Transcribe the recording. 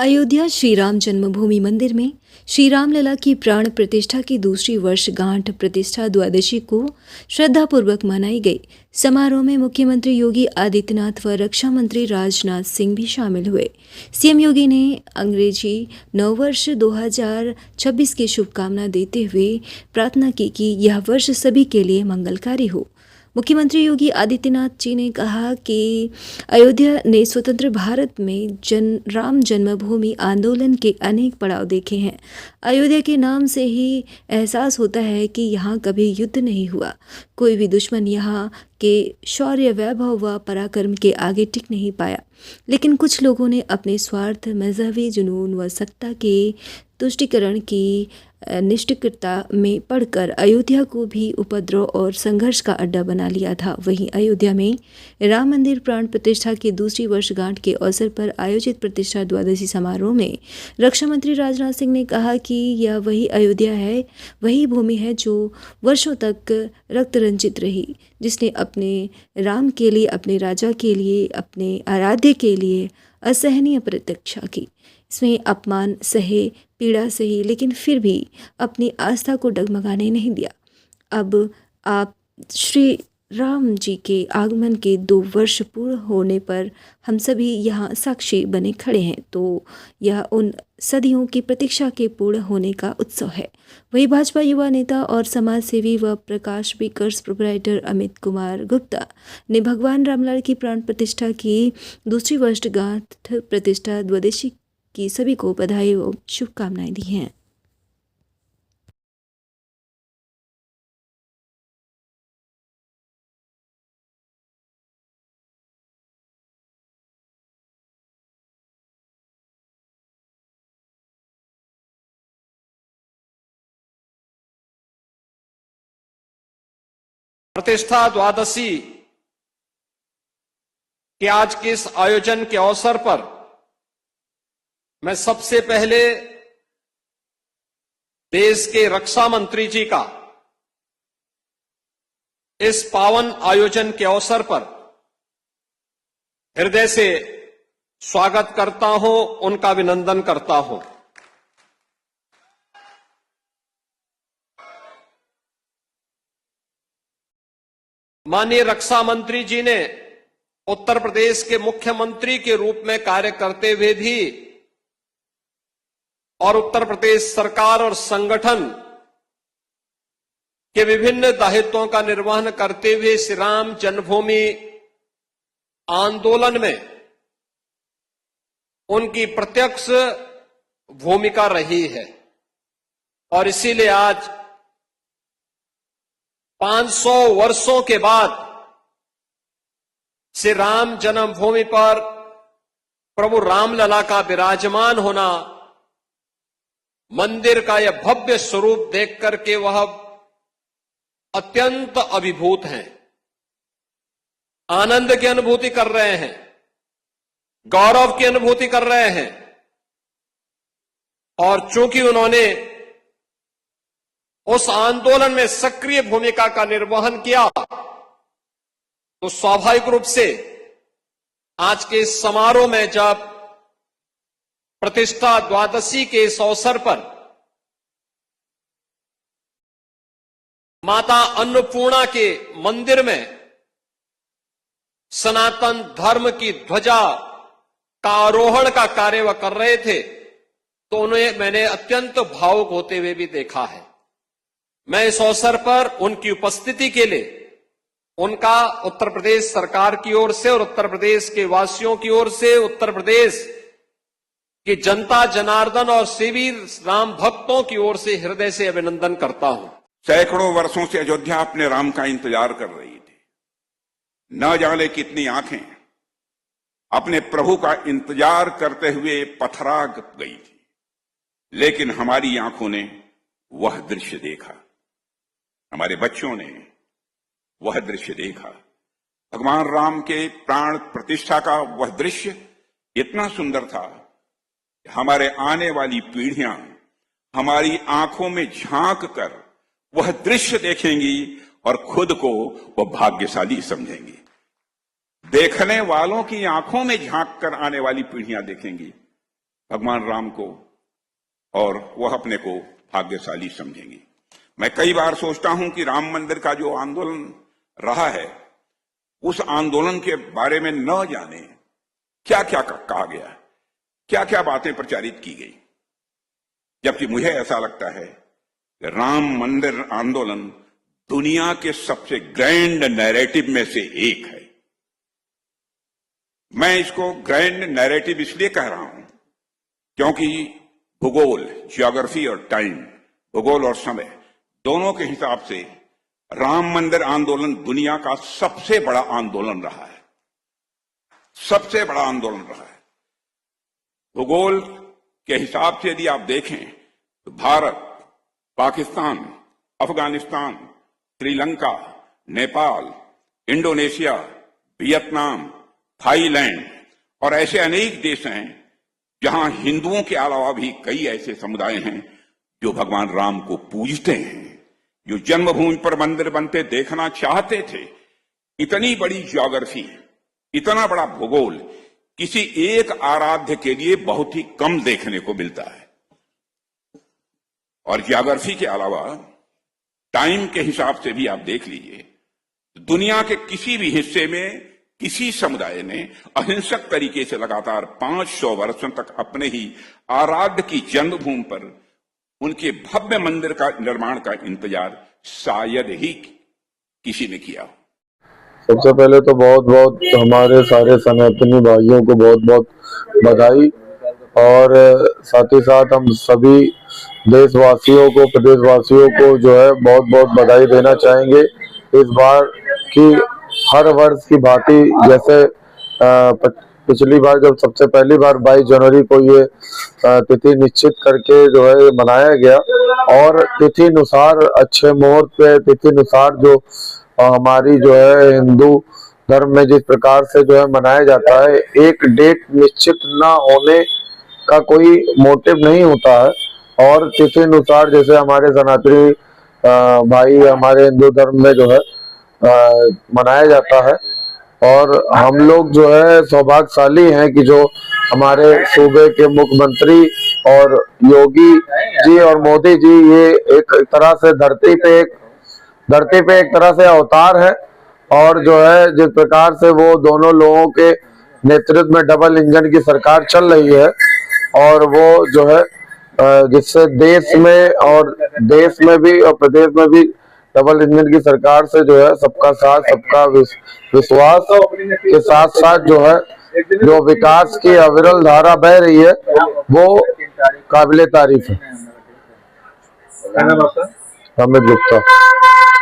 अयोध्या श्री राम जन्मभूमि मंदिर में श्री राम लला की प्राण प्रतिष्ठा की दूसरी वर्षगांठ प्रतिष्ठा द्वादशी को श्रद्धापूर्वक मनाई गई। समारोह में मुख्यमंत्री योगी आदित्यनाथ व रक्षा मंत्री राजनाथ सिंह भी शामिल हुए। सीएम योगी ने अंग्रेजी नववर्ष 2026 की शुभकामना देते हुए प्रार्थना की कि यह वर्ष सभी के लिए मंगलकारी हो। मुख्यमंत्री योगी आदित्यनाथ जी ने कहा कि अयोध्या ने स्वतंत्र भारत में राम जन्मभूमि आंदोलन के अनेक पड़ाव देखे हैं। अयोध्या के नाम से ही एहसास होता है कि यहाँ कभी युद्ध नहीं हुआ। कोई भी दुश्मन यहाँ के शौर्य, वैभव व पराक्रम के आगे टिक नहीं पाया। लेकिन कुछ लोगों ने अपने स्वार्थ, मजहबी जुनून व सत्ता के तुष्टिकरण की निष्ठुरता में पड़कर अयोध्या को भी उपद्रव और संघर्ष का अड्डा बना लिया था। वहीं अयोध्या में राम मंदिर प्राण प्रतिष्ठा की दूसरी वर्षगांठ के अवसर पर आयोजित प्रतिष्ठा द्वादशी समारोह में रक्षा मंत्री राजनाथ सिंह ने कहा कि यह वही अयोध्या है, वही भूमि है जो वर्षों तक रक्त रंजित रही, जिसने अपने राम के लिए, अपने राजा के लिए, अपने आराध्य के लिए असहनीय प्रतीक्षा की। इसमें अपमान सहे, पीड़ा सही, लेकिन फिर भी अपनी आस्था को डगमगाने नहीं दिया। अब आप श्री राम जी के आगमन के 2 वर्ष पूर्ण होने पर हम सभी यहाँ साक्षी बने खड़े हैं, तो यह उन सदियों की प्रतीक्षा के पूर्ण होने का उत्सव है। वही भाजपा युवा नेता और समाज सेवी व प्रकाश बेकर्स प्रोप्राइटर अमित कुमार गुप्ता ने भगवान रामलाल की प्राण प्रतिष्ठा की दूसरी वर्षगांठ प्रतिष्ठा द्वादशी की सभी को बधाई व शुभकामनाएं दी हैं। प्रतिष्ठा द्वादशी के आज के इस आयोजन के अवसर पर मैं सबसे पहले देश के रक्षा मंत्री जी का इस पावन आयोजन के अवसर पर हृदय से स्वागत करता हूं, उनका अभिनंदन करता हूं। माननीय रक्षा मंत्री जी ने उत्तर प्रदेश के मुख्यमंत्री के रूप में कार्य करते हुए भी और उत्तर प्रदेश सरकार और संगठन के विभिन्न दायित्वों का निर्वहन करते हुए श्री राम जन्मभूमि आंदोलन में उनकी प्रत्यक्ष भूमिका रही है। और इसीलिए आज 500 वर्षों के बाद श्री राम जन्मभूमि पर प्रभु रामलला का विराजमान होना, मंदिर का यह भव्य स्वरूप देख करके वह अत्यंत अभिभूत हैं, आनंद की अनुभूति कर रहे हैं, गौरव की अनुभूति कर रहे हैं। और चूंकि उन्होंने उस आंदोलन में सक्रिय भूमिका का निर्वहन किया, तो स्वाभाविक रूप से आज के इस समारोह में जब प्रतिष्ठा द्वादशी के इस अवसर पर माता अन्नपूर्णा के मंदिर में सनातन धर्म की ध्वजा का आरोहण का कार्य वह कर रहे थे, तो उन्हें मैंने अत्यंत भावुक होते हुए भी देखा है। मैं इस अवसर पर उनकी उपस्थिति के लिए उनका उत्तर प्रदेश सरकार की ओर से और उत्तर प्रदेश के वासियों की ओर से, उत्तर प्रदेश कि जनता जनार्दन और सेवी राम भक्तों की ओर से हृदय से अभिनंदन करता हूं। सैकड़ों वर्षों से अयोध्या अपने राम का इंतजार कर रही थी। न जाने कितनी आंखें अपने प्रभु का इंतजार करते हुए पथरा गई थी, लेकिन हमारी आंखों ने वह दृश्य देखा, हमारे बच्चों ने वह दृश्य देखा। भगवान राम के प्राण प्रतिष्ठा का वह दृश्य इतना सुंदर था, हमारे आने वाली पीढ़ियां हमारी आंखों में झांक कर वह दृश्य देखेंगी और खुद को वह भाग्यशाली समझेंगी। देखने वालों की आंखों में झांक कर आने वाली पीढ़ियां देखेंगी भगवान राम को और वह अपने को भाग्यशाली समझेंगे। मैं कई बार सोचता हूं कि राम मंदिर का जो आंदोलन रहा है, उस आंदोलन के बारे में न जाने क्या क्या कहा गया, क्या क्या बातें प्रचारित की गई, जबकि मुझे ऐसा लगता है कि राम मंदिर आंदोलन दुनिया के सबसे ग्रैंड नैरेटिव में से एक है। मैं इसको ग्रैंड नैरेटिव इसलिए कह रहा हूं क्योंकि भूगोल, ज्योग्राफी और टाइम, भूगोल और समय दोनों के हिसाब से राम मंदिर आंदोलन दुनिया का सबसे बड़ा आंदोलन रहा है, सबसे बड़ा आंदोलन रहा है। भूगोल के हिसाब से यदि आप देखें तो Bharat, Pakistan, Afghanistan, Sri Lanka, Nepal, Indonesia, Vietnam, Thailand और ऐसे अनेक देश हैं जहां हिंदुओं के अलावा भी कई ऐसे समुदाय हैं जो भगवान राम को पूजते हैं, जो जन्मभूमि पर मंदिर बनते देखना चाहते थे। इतनी बड़ी ज्योग्राफी, इतना बड़ा भूगोल किसी एक आराध्य के लिए बहुत ही कम देखने को मिलता है। और ज्योग्राफी के अलावा टाइम के हिसाब से भी आप देख लीजिए, दुनिया के किसी भी हिस्से में किसी समुदाय ने अहिंसक तरीके से लगातार 500 वर्षों तक अपने ही आराध्य की जन्मभूमि पर उनके भव्य मंदिर का निर्माण का इंतजार शायद ही किसी ने किया। सबसे पहले तो बहुत बहुत हमारे सारे सनातनी भाइयों को बहुत बहुत बधाई, और साथ ही साथ हम सभी देशवासियों को, प्रदेशवासियों को जो है बहुत बहुत बधाई देना चाहेंगे। इस बार की हर वर्ष की भांति, जैसे पिछली बार जब सबसे पहली बार 22 जनवरी को ये तिथि निश्चित करके जो है ये मनाया गया, और तिथि अनुसार अच्छे मुहूर्त पे तिथि अनुसार जो हमारी जो है हिंदू धर्म में जिस प्रकार से जो है मनाया जाता है, एक डेट निश्चित ना होने का कोई मोटिव नहीं होता है, और तिथि अनुसार जैसे हमारे सनातनी भाई हमारे हिंदू धर्म में जो है मनाया जाता है। और हम लोग जो है सौभाग्यशाली हैं कि जो हमारे सूबे के मुख्यमंत्री और योगी जी और मोदी जी, ये एक तरह से धरती पे एक तरह से अवतार है, और जो है जिस प्रकार से वो दोनों लोगों के नेतृत्व में डबल इंजन की सरकार चल रही है, और वो जो है जिससे देश में भी और प्रदेश में भी डबल इंजन की सरकार से जो है सबका साथ, सबका विश्वास के साथ साथ जो है जो विकास की अविरल धारा बह रही है वो काबिले तारीफ है। अमित गुप्ता।